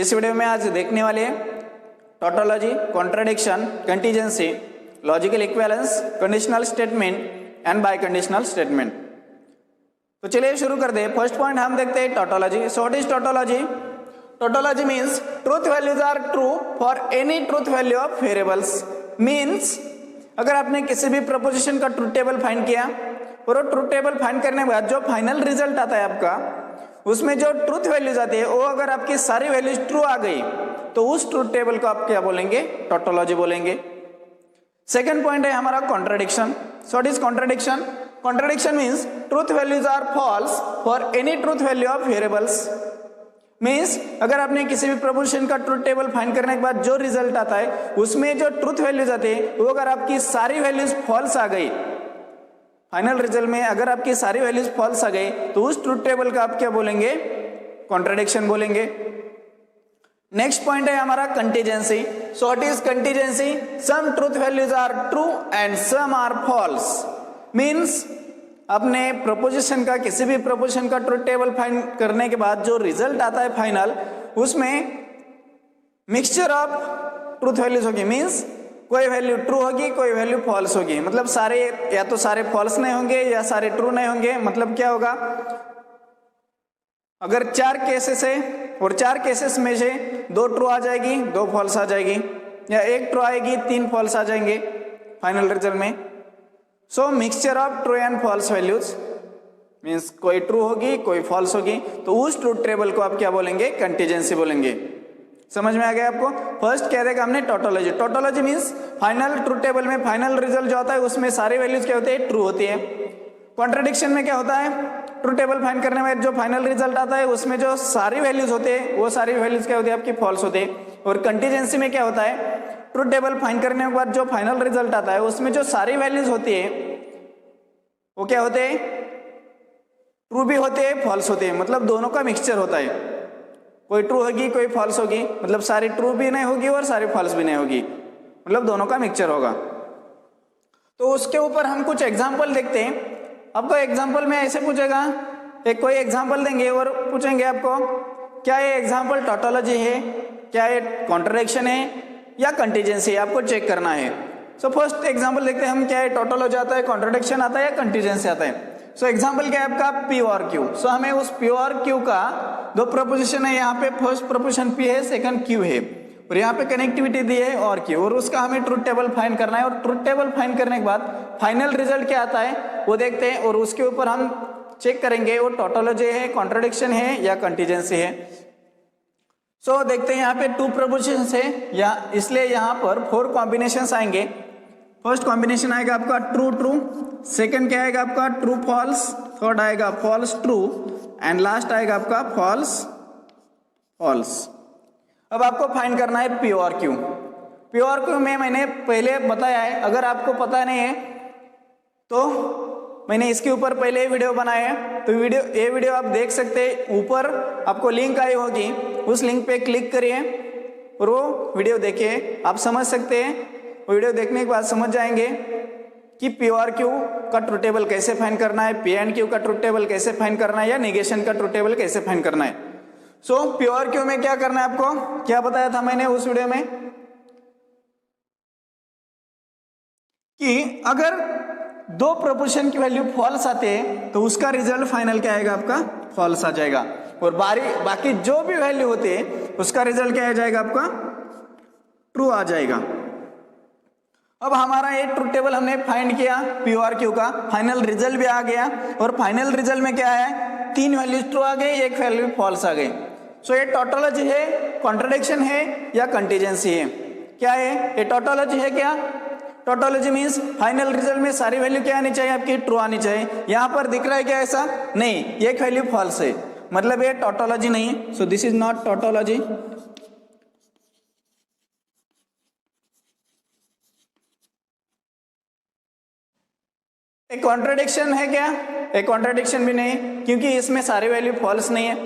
इस वीडियो में आज देखने वाले tautology, contradiction, contingency, logical equivalence, conditional statement and bye conditional statement. तो चलिए शुरू कर दे। फर्स्ट पॉइंट हम देखते हैं tautology. So what is tautology? Tautology means truth values are true for any truth value of variables. Means अगर आपने किसी भी प्रपोजिशन का ट्रूथ टेबल फाइंड किया और वो ट्रूथ टेबल फाइंड करने के बाद जो फाइनल रिजल्ट आता है आपका, उसमें जो ट्रूथ वैल्यूज आती है वो अगर आपकी सारी वैल्यूज ट्रू आ गई तो उस ट्रूथ टेबल को आप क्या बोलेंगे? टोटोलॉजी बोलेंगे। सेकंड पॉइंट है हमारा contradiction. So what is contradiction? Contradiction means truth values are false for any truth value of variables. Means अगर आपने किसी भी प्रपोजिशन का ट्रूथ टेबल फाइंड करने के बाद जो रिजल्ट आता है उसमें जो ट्रूथ वैल्यूज आते हैं वो अगर आपकी सारी वैल्यूज फॉल्स आ गई, फाइनल रिजल्ट में अगर आपकी सारी वैल्यूज फॉल्स आ गई तो उस ट्रूथ टेबल का आप क्या बोलेंगे? कॉन्ट्राडिक्शन बोलेंगे। नेक्स्ट पॉइंट है हमारा contingency. So what is contingency? Some truth values are true and some are false. Means अपने प्रपोजिशन का, किसी भी प्रपोजिशन का ट्रूथ टेबल फाइंड करने के बाद जो रिजल्ट आता है फाइनल, उसमें मिक्सचर ऑफ ट्रूथ वैल्यूज होगी। मीन्स कोई वैल्यू ट्रू होगी, कोई वैल्यू फॉल्स होगी। मतलब सारे या तो सारे फॉल्स नहीं होंगे या सारे ट्रू नहीं होंगे। मतलब क्या होगा? अगर 4 केसेस है और 4 केसेस में से 2 ट्रू आ जाएगी, 2 फॉल्स आ जाएगी, या 1 ट्रू आएगी, 3 फॉल्स आ जाएंगे फाइनल रिजल्ट में। So mixture of true and false values means कोई ट्रू होगी, कोई फॉल्स होगी, तो उस ट्रूथ टेबल को आप क्या बोलेंगे? कंटीजेंसी बोलेंगे। समझ में आ गया आपको? फर्स्ट कह देगा हमने tautology. Tautology means final truth table में फाइनल रिजल्ट जो आता है उसमें सारी वैल्यूज क्या होती है? ट्रू होती है। कॉन्ट्राडिक्शन में क्या होता है? ट्रूथ टेबल फाइंड करने में जो फाइनल रिजल्ट आता है उसमें जो सारी वैल्यूज होते हैं वो सारी वैल्यूज क्या होती है? आपकी फॉल्स होती है। और कंटीजेंसी में क्या होता है? ट्रूथ टेबल फाइंड करने के बाद जो फाइनल रिजल्ट आता है उसमें जो सारी वैल्यूज होती है वो क्या होते हैं? ट्रू भी होते हैं, फॉल्स होते हैं। मतलब दोनों का मिक्सचर होता है। कोई ट्रू होगी, कोई फॉल्स होगी। मतलब सारी ट्रू भी नहीं होगी और सारी फॉल्स भी नहीं होगी। मतलब दोनों का मिक्सचर होगा। तो उसके ऊपर हम कुछ एग्जाम्पल देखते हैं। आपको एग्जाम्पल में ऐसे पूछेगा, एक कोई एग्जाम्पल देंगे और पूछेंगे आपको क्या ये एग्जाम्पल टोटोलॉजी है, क्या ये कॉन्ट्राडिक्शन है या कंटीजेंसी है, आपको चेक करना है। सो फर्स्ट एग्जाम्पल देखते हैं हम, क्या है? टोटोलॉजी आता है, कॉन्ट्राडिक्शन आता है या कंटीजेंसी आता है। सो एग्जाम्पल क्या है आपका? पी और क्यू। सो हमें उस पी और क्यू का दो प्रपोजिशन है, यहाँ पे फर्स्ट प्रपोजिशन पी है, सेकंड क्यू है, और यहाँ पे कनेक्टिविटी दी है और क्यू, और उसका हमें ट्रूथ टेबल फाइंड करना है। और ट्रूथ टेबल फाइंड करने के बाद फाइनल रिजल्ट क्या आता है वो देखते हैं, और उसके ऊपर हम चेक करेंगे वो टोटोलॉजी है, कॉन्ट्राडिक्शन है या कंटीजेंसी है। सो देखते हैं यहाँ पे 2 प्रपोजिशंस है या, इसलिए यहाँ पर 4 कॉम्बिनेशंस आएंगे। फर्स्ट कॉम्बिनेशन आएगा आपका ट्रू ट्रू, सेकंड क्या आएगा आपका? ट्रू फॉल्स, थर्ड आएगा फॉल्स ट्रू, एंड लास्ट आएगा आपका फॉल्स फॉल्स। अब आपको फाइंड करना है पी और क्यू। पी और क्यू में मैंने पहले बताया है, अगर आपको पता नहीं है तो मैंने इसके ऊपर पहले वीडियो बनाया है, तो ये वीडियो आप देख सकते हैं। ऊपर आपको लिंक आई होगी, उस लिंक पे क्लिक करिए और वो वीडियो देखिए, आप समझ सकते हैं। वीडियो देखने के बाद समझ जाएंगे कि पी और क्यू का ट्रूथ टेबल कैसे फाइंड करना है, पी एंड क्यू का ट्रूथ टेबल कैसे फाइंड करना है, या नेगेशन का ट्रूथ टेबल कैसे फाइंड करना है। सो पी और क्यू में क्या करना है आपको? क्या बताया था मैंने उस वीडियो में कि अगर 2 प्रपोजिशन की वैल्यू फॉल्स आते हैं तो उसका रिजल्ट फाइनल क्या आएगा आपका? फॉल्स आ जाएगा। और बाकी जो भी वैल्यू होती है उसका रिजल्ट क्या आ जाएगा आपका? ट्रू आ जाएगा। अब हमारा ये ट्रूथ टेबल हमने फाइंड किया पी और क्यू का, फाइनल रिजल्ट भी आ गया, और फाइनल रिजल्ट में क्या है? 3 वैल्यूज ट्रू आ गई, 1 वैल्यू फॉल्स आ गई। सो ये टोटोलॉजी है, कॉन्ट्राडिक्शन है या कंटीजेंसी है? क्या है ये? टोटोलॉजी है। क्या टोटोलॉजी मीन्स फाइनल रिजल्ट में सारी वैल्यू क्या आनी चाहिए? आपकी ट्रू आनी चाहिए। यहाँ पर दिख रहा है क्या ऐसा? नहीं, 1 वैल्यू फॉल्स है, मतलब ये टोटोलॉजी नहीं है। So this is not tautology. एक कॉन्ट्राडिक्शन है क्या? एक कॉन्ट्राडिक्शन भी नहीं है, क्योंकि इसमें सारी वैल्यू फॉल्स नहीं है।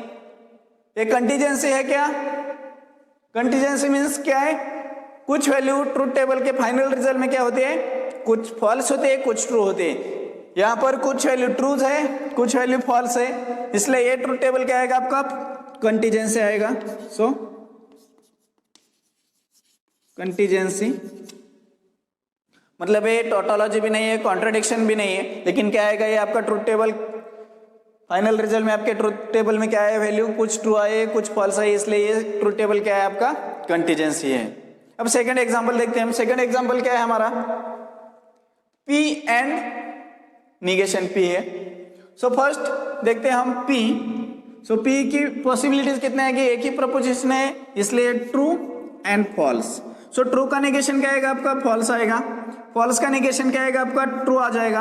एक कंटीजेंसी है क्या? कंटीजेंसी मीन्स क्या है? कुछ वैल्यू ट्रूथ टेबल के फाइनल रिजल्ट में क्या होते हैं? कुछ फॉल्स होते हैं, कुछ ट्रू होते हैं। यहाँ पर कुछ वैल्यू ट्रूथ है, कुछ वैल्यू फॉल्स है, इसलिए ये ट्रूथ टेबल क्या आएगा आपका? कंटीजेंसी आएगा। सो कंटीजेंसी मतलब ये टोटोलॉजी भी नहीं है, कॉन्ट्रडिक्शन भी नहीं है, लेकिन क्या आएगा ये आपका ट्रूथ टेबल। फाइनल रिजल्ट में आपके ट्रूथ टेबल में क्या है वैल्यू, कुछ ट्रू आए कुछ फॉल्स आए, इसलिए ये ट्रूथ टेबल क्या है आपका कंटीजेंसी है। अब सेकंड एग्जांपल देखते हैं हम। सेकंड एग्जांपल क्या है हमारा, P एंड निगेशन P है। सो फर्स्ट देखते हैं हम P। सो P की पॉसिबिलिटीज कितने आएगी, एक ही प्रपोजिशन है इसलिए true and false. So true का निगेशन क्या आएगा आपका, फॉल्स आएगा। फॉल्स का निगेशन क्या आएगा आपका, ट्रू आ जाएगा।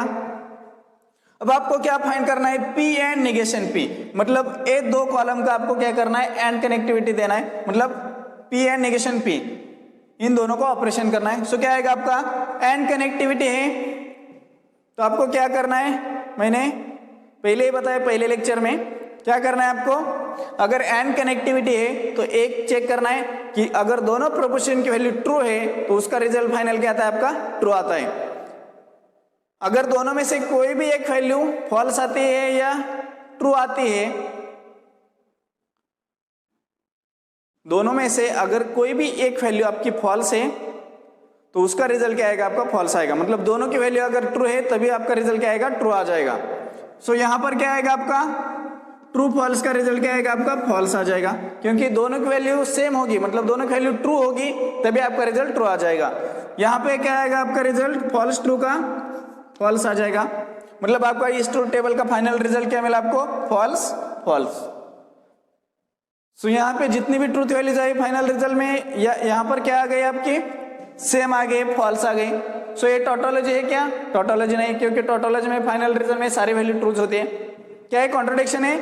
अब आपको क्या फाइंड करना है, P एंड निगेशन P, मतलब ये दो कॉलम का आपको क्या करना है, एंड कनेक्टिविटी देना है, मतलब P एंड निगेशन P इन दोनों को ऑपरेशन करना है। सो क्या आएगा आपका, एंड कनेक्टिविटी है तो आपको क्या करना है, मैंने पहले ही बताया पहले लेक्चर में, क्या करना है आपको, अगर एंड कनेक्टिविटी है तो एक चेक करना है कि अगर दोनों प्रोपोर्शन की वैल्यू ट्रू है तो उसका रिजल्ट फाइनल क्या आता है आपका, ट्रू आता है। अगर दोनों में से कोई भी एक वैल्यू फॉल्स आती है या ट्रू आती है, दोनों में से अगर कोई भी एक वैल्यू आपकी फॉल्स है तो उसका रिजल्ट क्या आएगा आपका, फॉल्स आएगा। मतलब दोनों की वैल्यू अगर ट्रू है तभी आपका रिजल्ट क्या आएगा, ट्रू आ जाएगा। सो यहां पर क्या आएगा आपका, ट्रू फॉल्स का रिजल्ट क्या आएगा आपका, फॉल्स आ जाएगा, क्योंकि दोनों की वैल्यू सेम होगी, मतलब दोनों की वैल्यू ट्रू होगी तभी आपका रिजल्ट ट्रू आ जाएगा। यहां पे क्या आएगा आपका रिजल्ट, फॉल्स ट्रू का फॉल्स आ जाएगा, मतलब आपका इस ट्रूथ टेबल का फाइनल रिजल्ट क्या मिला आपको, फॉल्स फॉल्स। सो यहाँ पे जितनी भी truth values I final result में, यहाँ पर क्या आ गई आपकी, सेम आ गई, फॉल्स आ गई। सो ये टोटोलॉजी है क्या, टोटोलॉजी नहीं, क्योंकि टोटोलॉजी में फाइनल रिजल्ट में सारी वैल्यू ट्रूथ होती है। क्या है, कॉन्ट्रडिक्शन है।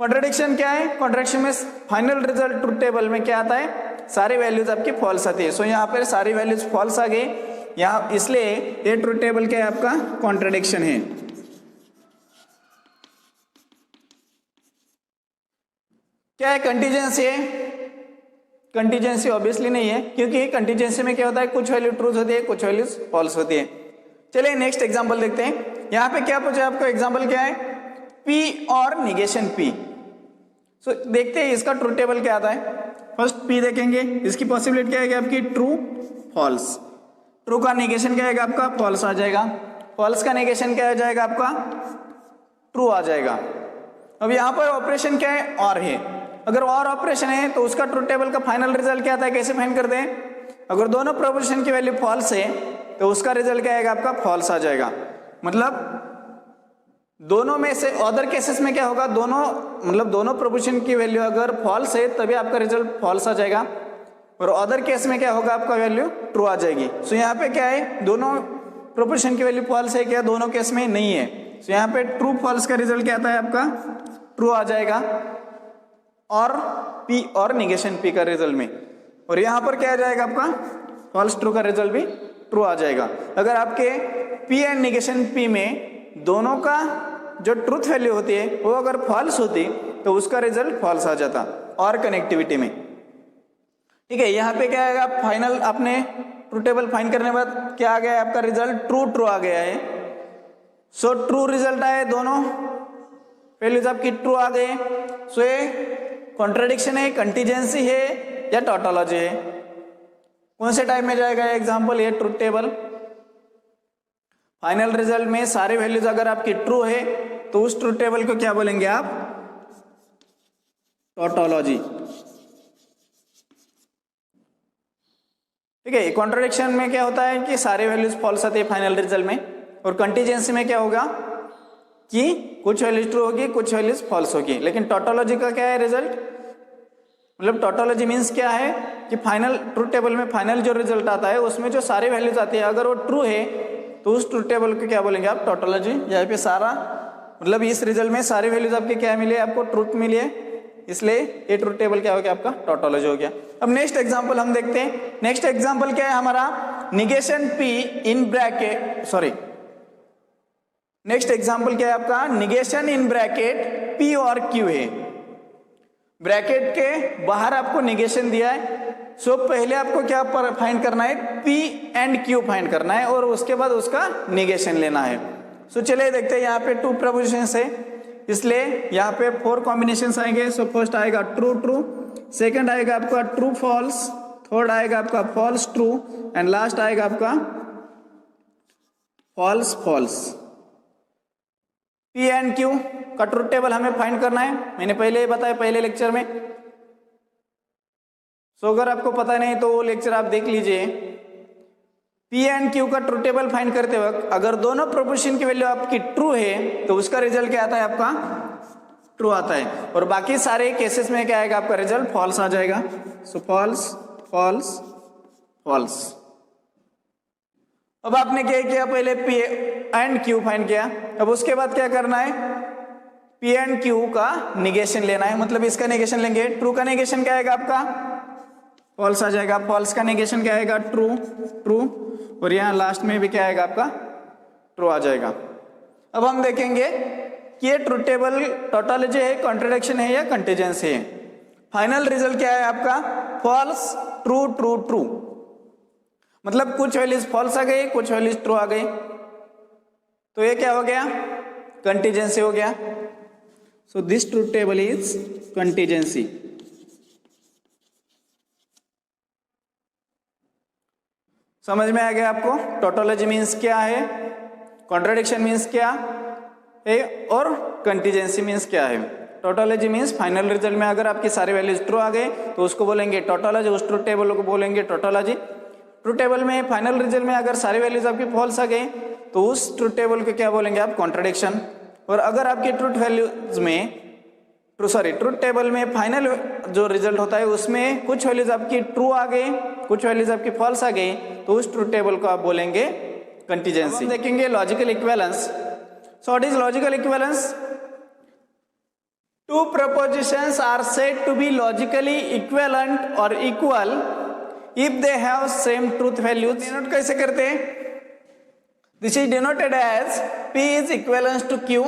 कॉन्ट्रडिक्शन क्या है, कॉन्ट्रडिक्शन में फाइनल रिजल्ट ट्रूथ टेबल में क्या आता है, सारी वैल्यूज आपकी फॉल्स आती है। सो यहाँ पर सारी वैल्यूज फॉल्स आ गई यहाँ, इसलिए ये ट्रूथ टेबल क्या है आपका, कॉन्ट्रडिक्शन है। क्या है, कंटीजेंसी है। कंटीजेंसी ऑब्वियसली नहीं है, क्योंकि कंटीजेंसी में क्या होता है, कुछ वैल्यू ट्रूथ होती है कुछ वैल्यूज फॉल्स होती है। चलिए नेक्स्ट एग्जांपल देखते हैं। यहाँ पे क्या पूछा आपको, एग्जांपल क्या है, P और निगेशन P। सो देखते हैं इसका ट्रूथ टेबल क्या आता है। फर्स्ट P देखेंगे, इसकी पॉसिबिलिटी क्या है आपकी, ट्रू फॉल्स। ट्रू का निगेशन क्या आएगा आपका, फॉल्स आ जाएगा। फॉल्स का निगेशन क्या आ जाएगा आपका, ट्रू आ जाएगा। अब यहाँ पर ऑपरेशन क्या है, और है। अगर और ऑपरेशन है तो उसका ट्रूथ टेबल का फाइनल रिजल्ट क्या आता है, कैसे फाइंड करते हैं, अगर दोनों प्रोपोर्शन की वैल्यू फॉल्स है तो उसका रिजल्ट क्या आएगा आपका, फॉल्स आ जाएगा। मतलब दोनों में से अदर केसेस में क्या होगा, दोनों मतलब दोनों प्रोपोर्शन की वैल्यू अगर फॉल्स है तभी आपका रिजल्ट फॉल्स आ जाएगा, और अदर केस में क्या होगा, आपका वैल्यू ट्रू आ जाएगी। सो यहाँ पे क्या है, दोनों प्रोपोर्शन की वैल्यू फॉल्स है क्या, दोनों केस में नहीं है। सो यहाँ पे ट्रू फॉल्स का रिजल्ट क्या आता है आपका, ट्रू आ जाएगा, और P और निगेशन P का रिजल्ट में, और यहाँ पर क्या आ जाएगा आपका, फॉल्स ट्रू का रिजल्ट भी ट्रू आ जाएगा। अगर आपके P एंड निगेशन P में दोनों का जो ट्रूथ वैल्यू होती है वो अगर फॉल्स होती तो उसका रिजल्ट फॉल्स आ जाता, और कनेक्टिविटी में। ठीक है, यहाँ पे क्या आएगा, फाइनल आपने ट्रूथ टेबल फाइंड करने के बाद क्या आ गया है आपका रिजल्ट, ट्रू आ गया है। सो ट्रू रिजल्ट आए, दोनों वैल्यूज आपकी ट्रू आ गए। सो ये कॉन्ट्रडिक्शन है, कंटीजेंसी है या टोटोलॉजी है, कौन से टाइप में जाएगा एग्जाम्पल, ये ट्रूथ टेबल। फाइनल रिजल्ट में सारे वैल्यूज अगर आपकी ट्रू है तो उस ट्रूथ टेबल को क्या बोलेंगे आप, टोटोलॉजी। ठीक है, कॉन्ट्रडिक्शन में क्या होता है कि सारे वैल्यूज फॉल्स आती है फाइनल रिजल्ट में, और कंटीजेंसी में क्या होगा कि कुछ वैल्यूज ट्रू होगी कुछ वैल्यूज फॉल्स होगी। लेकिन टोटोलॉजी का क्या है रिजल्ट, मतलब टोटोलॉजी मीन्स क्या है कि फाइनल ट्रूथ टेबल में फाइनल जो रिजल्ट आता है उसमें जो सारी वैल्यूज आती है अगर वो ट्रू है तो उस ट्रूथ टेबल को क्या बोलेंगे आप, टोटोलॉजी। यहाँ पे सारा मतलब इस रिजल्ट में सारी वैल्यूज आपके क्या मिली है, आपको ट्रूथ मिली है, इसलिए ये ट्रूथ टेबल क्या हो गया आपका, टोटोलॉजी हो गया। अब नेक्स्ट एग्जांपल हम देखते हैं। नेक्स्ट एग्जांपल क्या है हमारा, negation P in bracket, sorry next example क्या है आपका, निगेशन इन ब्रैकेट P और Q है। ब्रैकेट के बाहर आपको निगेशन दिया है। सो पहले आपको क्या फाइंड करना है, P एंड Q फाइंड करना है, और उसके बाद उसका निगेशन लेना है। सो चलिए देखते हैं, यहाँ पे 2 प्रपोजिशंस है, इसलिए यहाँ पे 4 कॉम्बिनेशंस आएंगे। सो फर्स्ट आएगा ट्रू ट्रू, सेकंड आएगा आपका ट्रू फॉल्स, थर्ड आएगा आपका फॉल्स ट्रू एंड लास्ट आएगा आपका false false. P and Q का ट्रुथ टेबल हमें फाइंड करना है, मैंने पहले ही बताया पहले लेक्चर में। सो अगर आपको पता नहीं तो वो लेक्चर आप देख लीजिए। पी एंड क्यू का ट्रुथ टेबल फाइंड करते वक्त अगर दोनों प्रोपोर्शन की वैल्यू आपकी ट्रू है तो उसका रिजल्ट क्या आता है, आपका ट्रू आता है, और बाकी सारे केसेस में क्या आएगा, आपका रिजल्ट फॉल्स आ जाएगा। सो फॉल्स फॉल्स फॉल्स। अब आपने क्या किया, पहले पी एंड क्यू फाइंड किया, अब उसके बाद क्या करना है, पी एंड क्यू का निगेशन लेना है, मतलब इसका निगेशन लेंगे। ट्रू का निगेशन क्या आएगा आपका, फॉल्स आ जाएगा। फॉल्स का निगेशन क्या आएगा, ट्रू ट्रू, और यहाँ लास्ट में भी क्या आएगा आपका ट्रू आ जाएगा। अब हम देखेंगे कि ये ट्रुथ टेबल टोटोलॉजी है, कॉन्ट्रडिक्शन है या कंटीजेंसी है। फाइनल रिजल्ट क्या है आपका, फॉल्स ट्रू ट्रू ट्रू, मतलब कुछ वैल्यूज फॉल्स आ गई, कुछ वैल्यूज ट्रू आ गई, तो ये क्या हो गया, कंटीजेंसी हो गया। So this truth table is contingency. समझ में आ गया आपको टोटोलॉजी मीन्स क्या है, कॉन्ट्रडिक्शन मीन्स क्या है, और कंटीजेंसी मीन्स क्या है। टोटोलॉजी मीन्स फाइनल रिजल्ट में अगर आपकी सारे वैल्यूज ट्रू आ गए तो उसको बोलेंगे टोटोलॉजी, उस ट्रुथ टेबल को बोलेंगे टोटोलॉजी। ट्रुथ टेबल में फाइनल रिजल्ट में अगर सारी वैल्यूज आपकी फॉल्स आ गई तो उस ट्रुथ टेबल को क्या बोलेंगे आप, कॉन्ट्रडिक्शन। और अगर आपके ट्रुथ टेबल में फाइनल जो रिजल्ट होता है उसमें कुछ वैल्यूज आपकी ट्रू आ गई, कुछ वैल्यूज आपकी फॉल्स आ गई, तो उस ट्रुथ टेबल को आप बोलेंगे कंटीजेंसी। देखेंगे logical equivalence. So what is logical equivalence, two propositions are said to be logically equivalent और equal if they have same truth values। Denote कैसे करते हैं, this is denoted as P is equivalent to Q,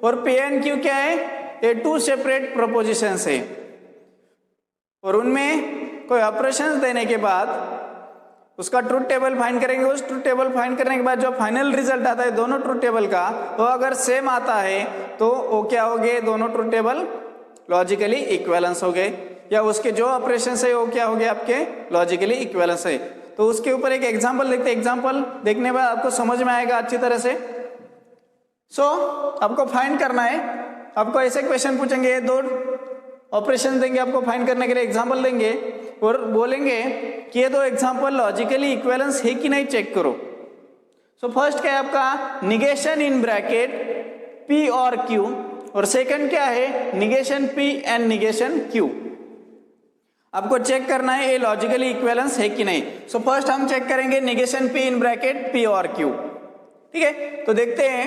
और P and Q क्या है, ये to separate propositions है, और उनमें कोई ऑपरेशंस देने के बाद उसका ट्रुथ टेबल फाइंड करेंगे। उस ट्रुथ टेबल फाइंड करने के बाद जो फाइनल रिजल्ट आता है दोनों ट्रुथ टेबल का, वो अगर सेम आता है तो वो क्या हो गए, दोनों ट्रुथ टेबल लॉजिकली इक्विवेलेंस हो गए, या उसके जो ऑपरेशन है वो क्या हो गया, आपके लॉजिकली इक्विवेलेंस है। तो उसके ऊपर एक एग्जांपल देखते हैं, एग्जांपल देखने के बाद आपको समझ में आएगा अच्छी तरह से। सो आपको फाइंड करना है, आपको ऐसे क्वेश्चन पूछेंगे, दो ऑपरेशन देंगे आपको फाइंड करने के लिए, एग्जांपल देंगे और बोलेंगे कि ये दो एग्जांपल लॉजिकली इक्विवेलेंस है कि नहीं चेक करो। सो फर्स्ट क्या है आपका, निगेशन इन ब्रैकेट P और Q, और सेकंड क्या है, negation P and negation Q। आपको चेक करना है ये लॉजिकली इक्विवेलेंस है कि नहीं। सो फर्स्ट हम चेक करेंगे निगेशन P इन ब्रैकेट P और Q, ठीक है। तो देखते हैं,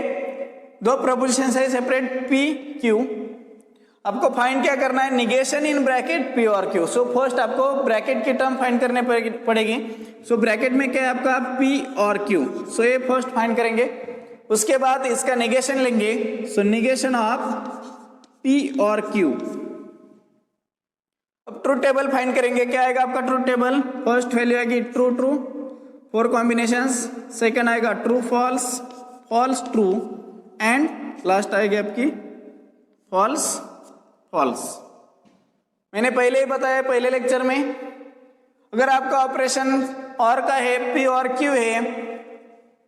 दो प्रोपोजिशन है सेपरेट P Q, आपको फाइंड क्या करना है, निगेशन इन ब्रैकेट P और Q। सो फर्स्ट आपको ब्रैकेट की टर्म फाइंड करने पड़ेगी। सो ब्रैकेट में क्या है आपका P और Q, सो ये फर्स्ट फाइंड करेंगे, उसके बाद इसका निगेशन लेंगे। सो निगेशन ऑफ P और Q। अब ट्रुथ टेबल फाइंड करेंगे, क्या आएगा आपका ट्रुथ टेबल, फर्स्ट वैल्यू आएगी ट्रू ट्रू, 4 कॉम्बिनेशंस, सेकंड आएगा true false, false true, and last आएगी आपकी फॉल्स फॉल्स। मैंने पहले ही बताया पहले लेक्चर में, अगर आपका ऑपरेशन और का है P और Q है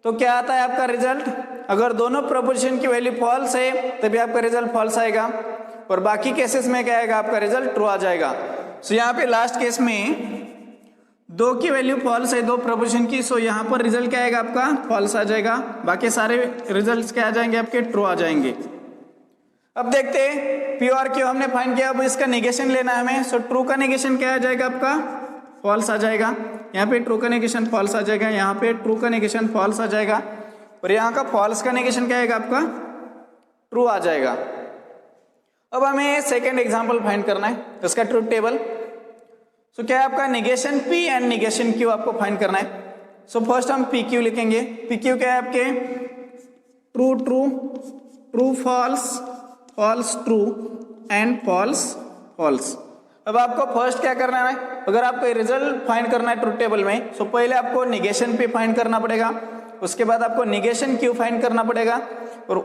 तो क्या आता है आपका रिजल्ट, अगर दोनों प्रोपोजिशन की वैल्यू फॉल्स है तभी आपका रिजल्ट फॉल्स आएगा, और बाकी केसेस में क्या आएगा, आपका रिजल्ट ट्रू आ जाएगा। सो यहाँ पे लास्ट केस में 2 की वैल्यू फॉल्स है, 2 प्रोपोजिशन की, सो यहाँ पर रिजल्ट क्या आएगा आपका, फॉल्स आ जाएगा, बाकी सारे रिजल्ट्स क्या आ जाएंगे, आपके ट्रू आ जाएंगे। अब देखते हैं P और Q हमने फाइंड किया, अब इसका निगेशन लेना है हमें। सो ट्रू का निगेशन क्या आ जाएगा आपका, फॉल्स आ जाएगा, यहाँ पे ट्रू का निगेशन फॉल्स आ जाएगा, यहाँ पे ट्रू का निगेशन फॉल्स आ जाएगा, और यहाँ का फॉल्स का निगेशन क्या आएगा आपका, ट्रू आ जाएगा। अब हमें सेकंड एग्जांपल फाइंड करना है, उसका ट्रुथ टेबल। सो क्या है आपका, negation P and negation Q आपको फाइंड करना है। सो फर्स्ट हम PQ लिखेंगे, PQ क्या है आपके, true true, true false, false true, and false false. अब आपको फर्स्ट क्या करना है, अगर आपको रिजल्ट फाइंड करना है ट्रुथ टेबल में, सो पहले आपको निगेशन P फाइंड करना पड़ेगा, उसके बाद आपको निगेशन Q फाइंड करना पड़ेगा, और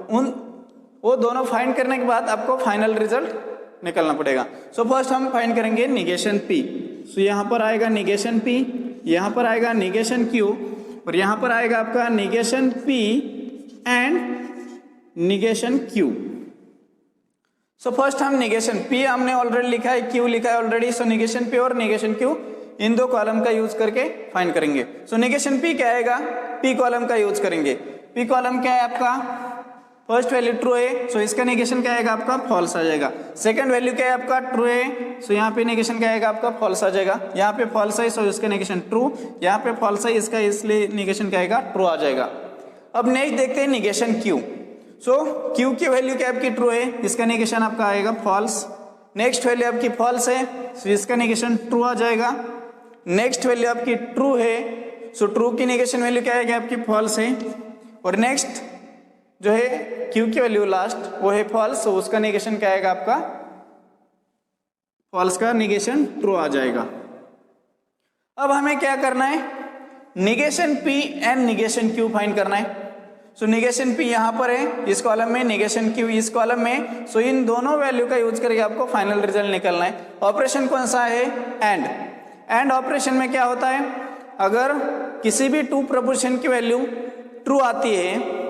वो दोनों फाइंड करने के बाद आपको फाइनल रिजल्ट निकलना पड़ेगा। सो फर्स्ट हम फाइंड करेंगे निगेशन P। सो यहाँ पर आएगा निगेशन P, यहाँ पर आएगा निगेशन Q और यहाँ पर आएगा आपका negation P and negation Q। So first हम निगेशन P हमने ऑलरेडी लिखा है, Q लिखा है ऑलरेडी, सो निगेशन P और निगेशन Q इन दो कॉलम का यूज करके फाइंड करेंगे। सो निगेशन P क्या आएगा, P कॉलम का यूज करेंगे। P कॉलम क्या है आपका, फर्स्ट वैल्यू ट्रू है, सो इसका निगेशन क्या आएगा आपका, फॉल्स आ जाएगा। सेकंड वैल्यू क्या है आपका, ट्रू है, सो यहाँ पे निगेशन क्या आएगा आपका, फॉल्स आ जाएगा। यहाँ पे फॉल्स है सो इसका निगेशन ट्रू, यहाँ पे फॉल्स है इसका, इसलिए निगेशन क्या आएगा, ट्रू आ जाएगा। अब नेक्स्ट देखते हैं निगेशन Q। सो Q की वैल्यू क्या आपकी ट्रू है, इसका निगेशन आपका आएगा फॉल्स। नेक्स्ट वैल्यू आपकी फॉल्स है, सो इसका निगेशन ट्रू आ जाएगा। नेक्स्ट वैल्यू आपकी ट्रू है, सो ट्रू की निगेशन वैल्यू क्या आएगी आपकी, फॉल्स है। और नेक्स्ट जो है Q की वैल्यू लास्ट वो है फॉल्स, सो उसका निगेशन क्या आएगा आपका, फॉल्स का निगेशन ट्रू आ जाएगा। अब हमें क्या करना है, negation P and negation Q find करना है। सो निगेशन P यहाँ पर है इस कॉलम में, निगेशन Q इस कॉलम में, सो इन दोनों वैल्यू का यूज करके आपको फाइनल रिजल्ट निकलना है। ऑपरेशन कौन सा है, एंड ऑपरेशन में क्या होता है, अगर किसी भी टू प्रोपोर्शन की वैल्यू ट्रू आती है,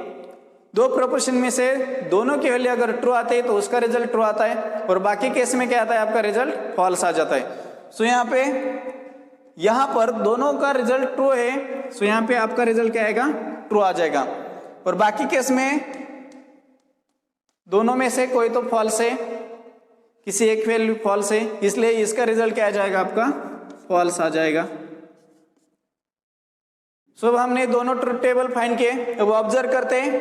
दो प्रोपोर्शन में से दोनों की वैल्यू अगर ट्रू आती है तो उसका रिजल्ट ट्रू आता है, और बाकी केस में क्या आता है आपका रिजल्ट फॉल्स आ जाता है। सो यहाँ पर दोनों का रिजल्ट ट्रू है, सो यहाँ पे आपका रिजल्ट क्या आएगा, ट्रू आ जाएगा। और बाकी केस में दोनों में से कोई तो फॉल्स है, किसी एक वैल्यू फॉल्स है, इसलिए इसका रिजल्ट क्या आ जाएगा आपका, फॉल्स आ जाएगा। सो अब हमने दोनों ट्रुथ टेबल फाइंड किए। अब ऑब्जर्व करते हैं,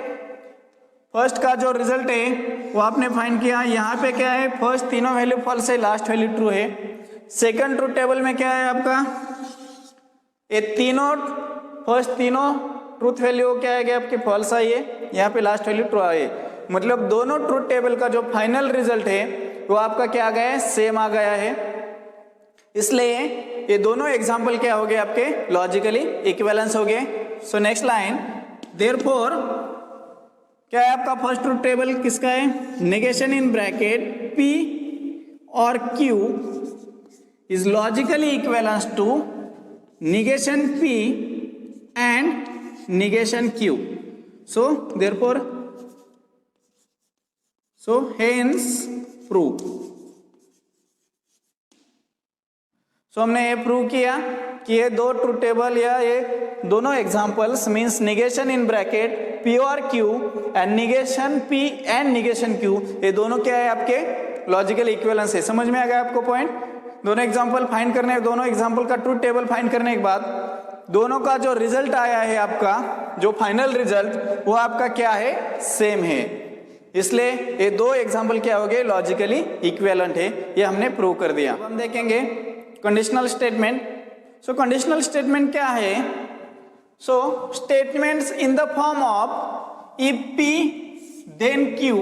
फर्स्ट का जो रिजल्ट है वो आपने फाइंड किया, यहाँ पे क्या है, फर्स्ट तीनों वैल्यू फॉल्स है, लास्ट वैल्यू ट्रू है। सेकंड ट्रुथ टेबल में क्या है आपका, ये तीनों फर्स्ट तीनों ट्रूथ वैल्यू क्या है आपके फॉल्स आई है, यहाँ पे लास्ट वैल्यू ट्रू आई है। मतलब दोनों ट्रुथ टेबल का जो फाइनल रिजल्ट है वो आपका क्या आ गया है, सेम आ गया है। इसलिए ये दोनों एग्जाम्पल क्या हो गए आपके, लॉजिकली इक्विवेलेंस हो गए। सो नेक्स्ट लाइन, देयरफॉर क्या है आपका फर्स्ट ट्रुथ टेबल किसका है, नेगेशन इन ब्रैकेट P और Q is logically equivalence to negation P and negation Q. So therefore, so hence prove. So हमने ये प्रूव किया कि ये दो ट्रूथ टेबल या ये दोनों एग्जांपल्स मींस निगेशन इन ब्रैकेट P और Q and negation P and negation Q, ये दोनों क्या है आपके लॉजिकल इक्विवेलेंस है। समझ में आ गया आपको पॉइंट। दोनों एग्जांपल फाइंड करने, दोनों एग्जांपल का ट्रूथ टेबल फाइंड करने के बाद दोनों का जो रिजल्ट आया है आपका, जो फाइनल रिजल्ट वो आपका क्या है, सेम है। इसलिए ये दो एग्जांपल क्या हो गए, लॉजिकली इक्विवेलेंट है, ये हमने प्रूव कर दिया। अब हम देखेंगे conditional statement. So conditional statement क्या है, so statements in the form of if P then Q,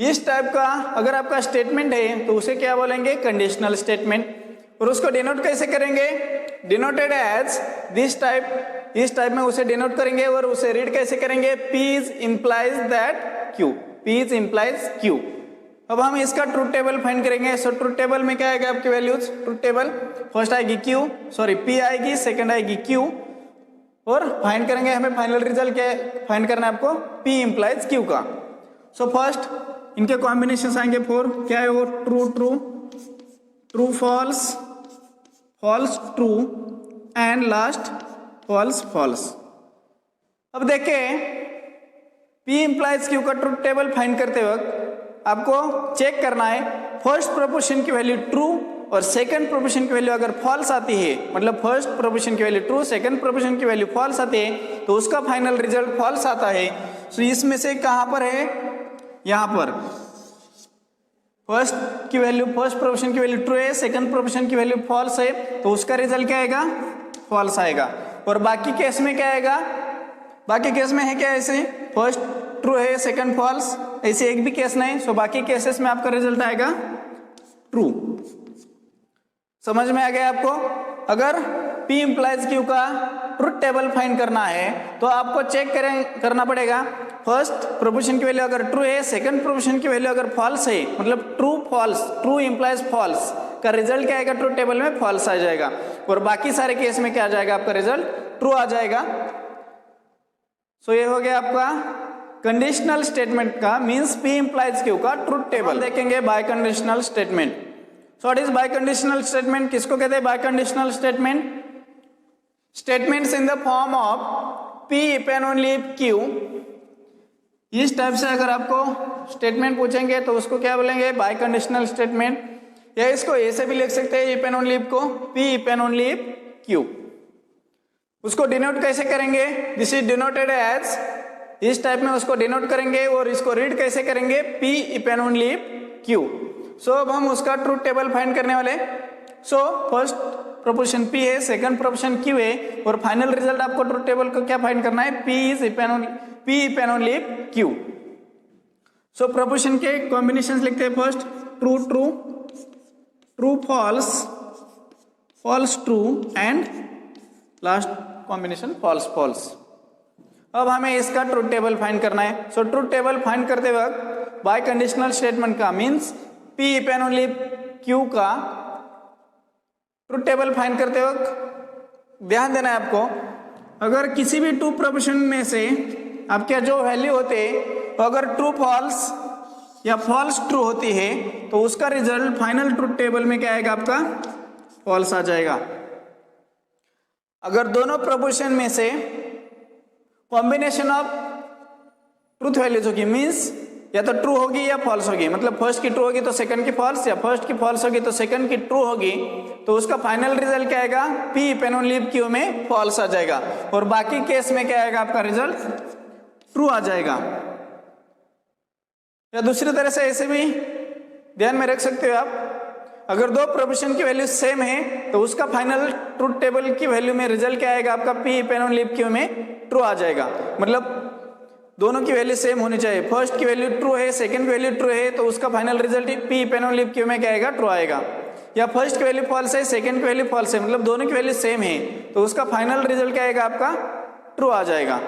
इस टाइप का अगर आपका स्टेटमेंट है तो उसे क्या बोलेंगे, कंडीशनल स्टेटमेंट। और उसको डिनोट कैसे करेंगे, डिनोटेड एज दिस टाइप, इस टाइप में उसे डिनोट करेंगे। और उसे रीड कैसे करेंगे, P implies that Q, P implies Q। अब हम इसका ट्रूथ टेबल फाइंड करेंगे। सो ट्रूथ टेबल में क्या आएगा आपकी वैल्यूज, ट्रूथ टेबल फर्स्ट आएगी P आएगी, सेकंड आएगी Q, और फाइंड करेंगे हमें फाइनल रिजल्ट क्या फाइंड करना है आपको, P implies Q का। सो फर्स्ट इनके कॉम्बिनेशन आएंगे 4, क्या है वो, true true, true false, false true and last false false. अब देखें P implies Q का ट्रूथ टेबल फाइंड करते वक्त आपको चेक करना है फर्स्ट प्रोपोर्शन की वैल्यू ट्रू और सेकंड प्रोपोर्शन की वैल्यू अगर फॉल्स आती है, मतलब फर्स्ट प्रोपोर्शन की वैल्यू ट्रू, सेकंड प्रोपोर्शन की वैल्यू फॉल्स आती है, तो उसका फाइनल रिजल्ट फॉल्स आता है। सो इसमें से कहां पर है, यहां पर फर्स्ट की वैल्यू, फर्स्ट प्रोपोर्शन की वैल्यू ट्रू है, सेकंड प्रोपोर्शन की वैल्यू फॉल्स है, तो उसका रिजल्ट क्या आएगा, फॉल्स आएगा। और बाकी केस में क्या आएगा, बाकी केस में है क्या, ऐसे फर्स्ट ट्रू है सेकंड फॉल्स, ऐसे एक भी केस नहीं। सो बाकी केसेस में आपका रिजल्ट आएगा ट्रू। समझ में आ गया आपको। अगर P implies Q का ट्रूथ टेबल फाइंड करना है तो आपको चेक करना पड़ेगा फर्स्ट प्रोपोर्शन की वैल्यू अगर ट्रू है, सेकंड प्रोपोर्शन की वैल्यू अगर फॉल्स है, मतलब true false, true implies false, का रिजल्ट क्या आएगा ट्रुथ टेबल में, फॉल्स आ जाएगा। और बाकी सारे केस में क्या आ जाएगा आपका रिजल्ट, ट्रू आ जाएगा। सो ये हो गया आपका कंडीशनल स्टेटमेंट का मींस P इंप्लाइज Q का ट्रुथ टेबल। देखेंगे bye conditional statement. So what is by conditional statement, किसको कहते हैं bye conditional statement? Statements in the form of P if and only if Q। इस type से अगर आपको स्टेटमेंट पूछेंगे तो उसको क्या बोलेंगे, बाय कंडीशनल स्टेटमेंट। या इसको ऐसे भी लिख सकते हैं इफ एंड ओनली इफ को P if and only if Q। उसको डिनोट कैसे करेंगे, दिस इज डिनोटेड एज, इस टाइप में उसको डिनोट करेंगे। और इसको रीड कैसे करेंगे, P if and only if Q। So अब हम उसका ट्रुथ टेबल फाइंड करने वाले। सो फर्स्ट प्रोपोजिशन P है, सेकंड प्रोपोजिशन Q है, और फाइनल रिजल्ट आपको ट्रुथ टेबल को क्या फाइंड करना है, P if and only if Q। So proposition के कॉम्बिनेशंस लिखते हैं। First true true, true false, false true, and last combination false false. अब हमें इसका ट्रुथ टेबल फाइंड करना है। सो ट्रुथ टेबल फाइंड करते वक्त बाय कंडीशनल स्टेटमेंट का means P if and only Q का ट्रुथ टेबल फाइंड करते वक्त ध्यान देना है आपको, अगर किसी भी टू प्रोपोजिशन में से आपके जो वैल्यू होते हैं अगर ट्रू फॉल्स या फॉल्स ट्रू होती है तो उसका रिजल्ट फाइनल ट्रुथ टेबल में क्या आएगा आपका, फॉल्स आ जाएगा। अगर दोनों प्रोपोजिशन में से कॉम्बिनेशन ऑफ ट्रूथ वैल्यूज होगी मींस या तो ट्रू होगी या फॉल्स होगी, मतलब फर्स्ट की ट्रू होगी तो सेकंड की फॉल्स, या फर्स्ट की फॉल्स होगी तो सेकंड की ट्रू होगी, तो उसका फाइनल रिजल्ट क्या आएगा, P if and only if Q में फॉल्स आ जाएगा। और बाकी केस में क्या आएगा आपका रिजल्ट, ट्रू आ जाएगा। या दूसरी तरह से ऐसे भी ध्यान में रख सकते हो आप, अगर दो प्रोपोजिशन की वैल्यू सेम है तो उसका फाइनल ट्रुथ टेबल की वैल्यू में रिजल्ट क्या आएगा आपका, P if and only if Q में ट्रू आ जाएगा। मतलब दोनों की वैल्यू सेम होनी चाहिए, फर्स्ट की वैल्यू ट्रू है, सेकंड की वैल्यू ट्रू है, तो उसका final result P if and only if Q में क्या आएगा, ट्रू आएगा। या फर्स्ट की वैल्यू फॉल्स है, सेकंड की वैल्यू फॉल्स है, मतलब दोनों की वैल्यू सेम है, तो उसका फाइनल रिजल्ट क्या आएगा आपका, ट्रू आ जाएगा।